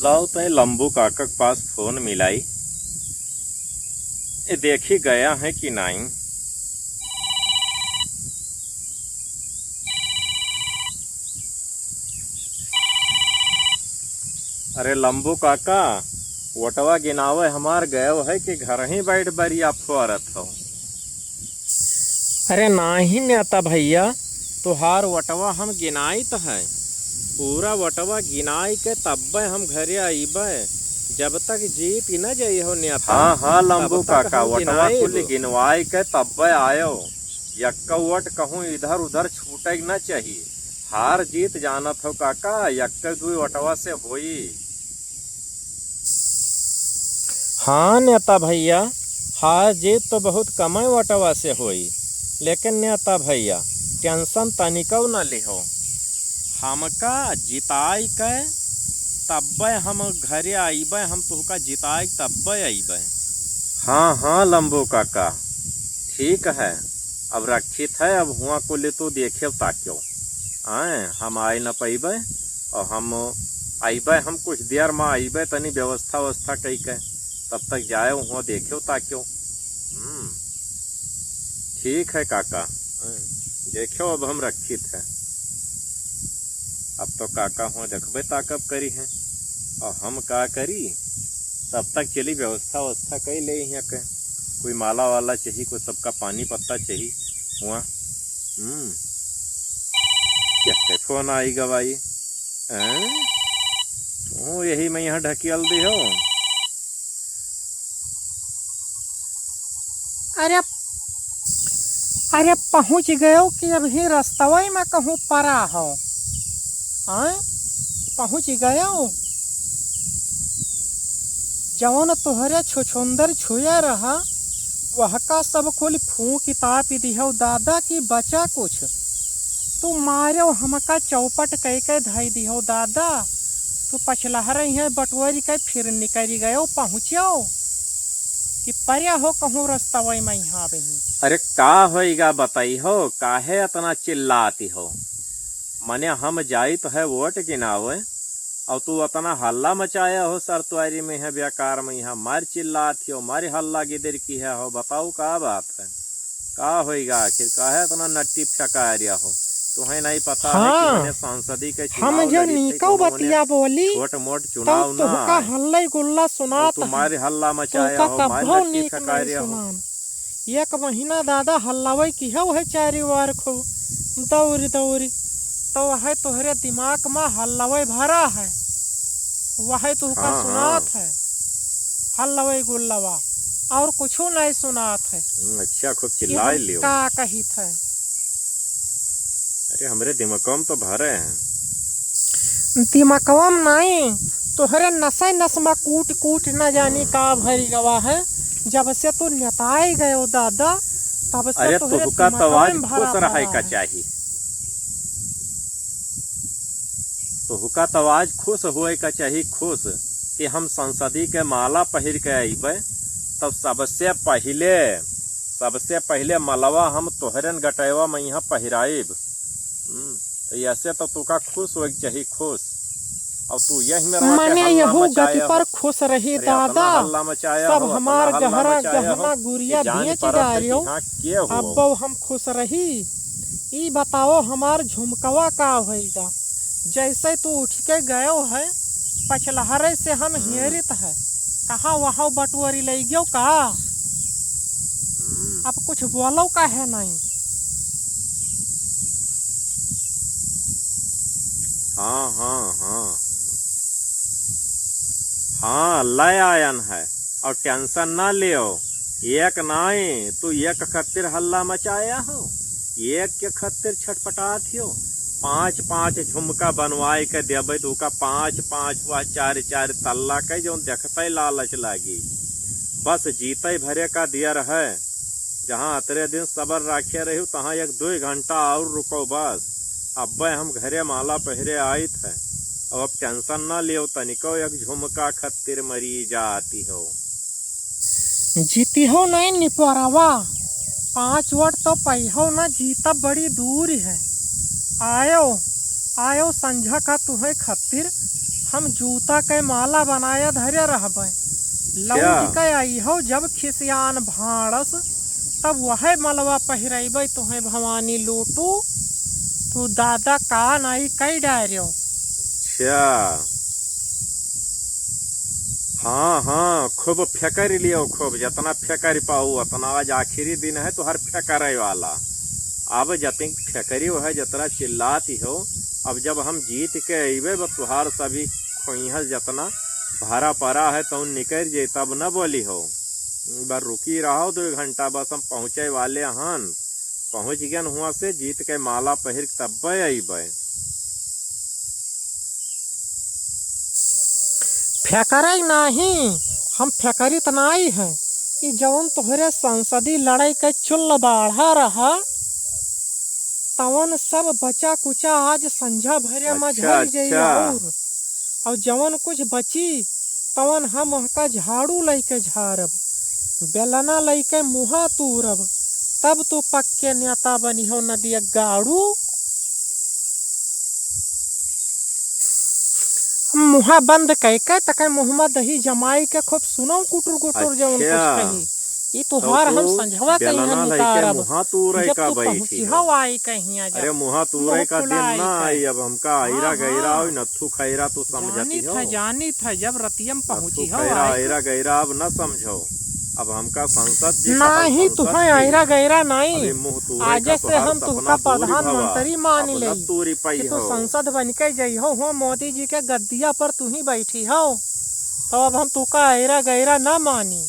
लाओ तय लंबू काका के पास फोन मिलाई। ये देखी गया है कि नहीं। अरे लंबू काका, वटवा गिनावे हमार गयो है कि घर ही बैठ बरी आप फुआरत हो। अरे नाही नेता भैया, तुहार वटवा हम गिनाई तो है। पूरा वटवा गिनाई के तब हम घरे आईबे। जब तक जीत न जाई हो नेता। हाँ लंबू काका, वटवा कुल गिनवाई के तब आयो। यक्का वट कहूँ इधर उधर छूटे न चाहिए। हार जीत जानत हो काका, यक्का दुई वटवा से होई। हाँ नेता भैया, हार जीत तो बहुत कम वटवा से होई। लेकिन नेता भैया, टेंशन तनिको न लिहो। हमका जिताई के तब हम घरे आईबे। हम तुहका जिताई तब आईबे। हाँ लंबू काका, ठीक है। अब रक्षित है, अब हुआ को ले तो देखे ताक्यो। आए हम आए न पैबे और हम आईबे। हम कुछ देर में आईबे, तनी व्यवस्था कई के तब तक जाए हुआ देखो ताक्यो। ठीक है काका, देखो अब हम रक्षित है। अब तो काका हो देखबे ताकब करी है और हम का करी। तब तक चली व्यवस्था कई ले यहाँ के। कोई माला वाला चाहिए, कोई सबका पानी पत्ता चाहिए हुआ। कैसे फोन आई गवाई। तू यही मैं यहाँ ढकियल दी हो। अरे पहुँच गयो कि अभी रास्तवा में कहूँ परा हो। पहुँच गयो। जवन तोहरे छुछुंदर छुया रहा वह का सब कुल फूंक ताप दिहो दादा की बचा कुछ। तू मारो हमका चौपट कह के धाई दिहो दादा। तू पछलहर है बटुअरी के फिर निकल गयो। पहुँचो कि पर्या हो कहूँ रास्तवा में यहाँ बही। अरे का होएगा बताई हो, काहे इतना चिल्लाती हो। मने हम जाई तो है वोट गिनावे और तू इतना हल्ला मचाया हो। सरतुआरी में है बेकार में यहाँ मार चिल्लाती हो। मारी हल्ला गिदर की है हो। बताओ का बात है, का होएगा आखिर। काहे इतना नट्टी फेंका रिया हो। तुम्हें नहीं पता है कि मैंने सांसदी के हम जो नीको बतिया बोली छोट मोट चुनाव तो का हल्ला गुल्ला सुना। तुम्हारे हल्ला मचाया हो। मार नट्टी फेंका रिया हो। एक महीना दादा हल्लावे की है चारी वार को दौरी तो वह तोहरे दिमाग में हल्लावे भरा है। वह तुहका सुनात है हल्लावे गुल्लावा, और कुछ नहीं सुनात है। अच्छा खूब चिल्लाए लियो। का कही थे। अरे हमरे दिमागम तो भरे हैं। दिमागम नहीं, तोहरे नशे नस में कूट न जानी का भरी गवा है। जब से तू नेताए गयो दादा तब से अरे तुहका तवाज खुश रहे का चाहिए। तुहका तवाज खुश होए का चाहिए। खुश कि हम संसदी के माला पहिर के आईबे तब सबसे पहले मलवा हम तोहरन गटैवा में यहाँ पहिराइब। तो ऐसे तो तुका खुश हो चाहिए। खुश और तू यही में मने यहू गति पर खुश रही दादा। सब हमार गहना गुड़िया बेच डारियो। अब हम खुश रही। ई बताओ हमार झुमकवा का होएगा। जैसे तू उठ के गयो है पछलहरे से हम हेरित है। कहाँ वहाँ बटुअरी ले गयो का। अब कुछ बोलो का है नहीं। हाँ लय आयन है और टेंशन ना लियो। एक नहीं तू एक खत्तिर हल्ला मचाया हो। एक के खत्तिर छटपटात हो। 5 झुमका बनवाए के देबे तो का 5 व 4 तल्ला के जो देखते लालच लागी। बस जीते भरे का दिया रहे। जहाँ अतरे दिन सबर राखे रही तहाँ 1-2 घंटा और रुको बस। अब हम घरे माला पहरे आई थे। अब टेंशन ना लियो तनिको। एक झुमका खत्तिर मरी जाती हो। जीती हो नहीं निपरावा। 5 वोट तो पहियो ना जीता बड़ी दूर है। आयो संझा का तुम्हें खत्तिर हम जूता के माला बनाया धरे रहबै। लौट के आई हो जब खिसियान भाड़स, तब वह मलवा पहिरेबै तुहे भवानी लूटू। तू दादा का नहीं कई डायरियो। अच्छा हाँ हाँ, खूब फेकर लियो, खूब जितना फेकर पाऊ उतना। आज आखिरी दिन है तो हर फेकर वाला। अब जतिन फेकरी है जतना चिल्लाती हो। अब जब हम जीत के अबे तुहार सभी खोइहस जतना भारा परा है तो निकल जे, तब न बोली हो। बार रुकी रहो 2 घंटा, बस हम पहुँचे वाले हन। पहुँच गए हुआ से जीत के माला पहिर तब अबे। फेकरई नहीं, हम फेकरी त नहीं है। ई जवन तोहरे संसदी लड़ाई के चुल्ल बाढ़ा रहा, तवन सब बचा कुचा आज संझा भरे में झड़ जाई। और जवन कुछ बची तवन हम वहका झाड़ू लैके झाड़ब, बेलना लैके मुहा तूरब, तब तू पक्के नेता बनी हो नदिया गाड़ू। मुहा बंद कैके तक मुहम्मद दही जमाई के खूब सुनो कुटुर कुटुर जवन कुछ कही। ई तुहार हम संझवा कहीं निकारब जब तू पहुंची हो आई कहीं। अरे मुहा तूरे का दिन ना आई। अब हमका आयरा गैरा हो नथु खैरा तू समझती हो। जानी था जब रतियम पहुंची हो आयरा गैरा अब न समझो। अब हमका संसद जी नहीं तुम्हें आयरा गैरा नहीं। आज से हम तुमका प्रधानमंत्री मान ले कि तू संसद बन के जाइ हो मोदी जी के गद्दिया पर तू ही बैठी हो। तो अब हम तुका आयरा गैरा ना मानी।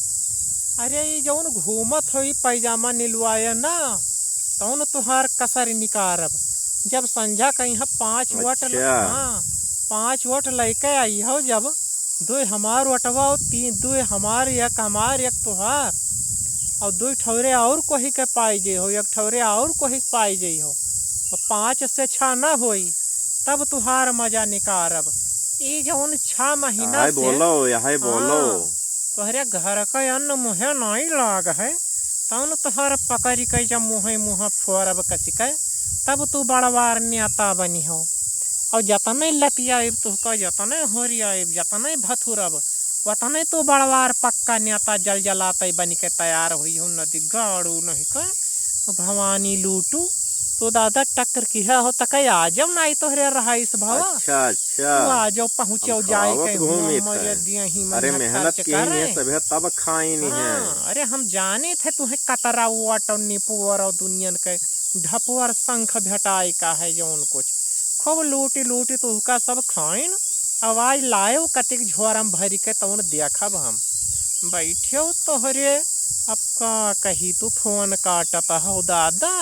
अरे ये जौन घूमत हो पैजामा नीलवाया ना, तौन तुहार कसर निकारब। जब संझा कहीं 5 वोट 5 वोट लेके आई हो, जब 2 हमार वटवा और 2 हमार, 1 हमार 1 तुहार, और 2 ठौरे और कोही के पाई जे हो, 1 ठौरे और कोही पाई जे हो। 5 से 6 न होई तब तुहार मजा निकारब। ये जौन 6 महीना से बोलो तोहरे घर का अन्न मुहे नहीं लाग है, तौन तुहार पकड़ी के जब मुँह फोरब कसी के, तब तू बड़वार नेता बनी हो। और जतने लतियाब तुहका, जतने होरियाब, जतने भथुरब, वतने तू बड़वार पक्का नेता जल जलाते बन के तैयार हुई हो। नदी गाड़ू नहीं के भवानी लूटू। तो दादा टक्कर किया हो तक आजम नहीं तोहरे रहा इस भावा। अच्छा आ जाओ पहुँचो जाए के अरे मेहनत की है तब खाई नहीं है। अरे हम जाने थे तुम्हें कतरा वाट और निपुअर और दुनियन के ढपुअर शंख भेटाई का है जौन कुछ खूब लूटी लूटी तुहका सब खाइन। आवाज लायो कतिक झोरम भरी के तौन देखब हम बैठो तोहरे। अब का कही तू फोन काटता हो दादा।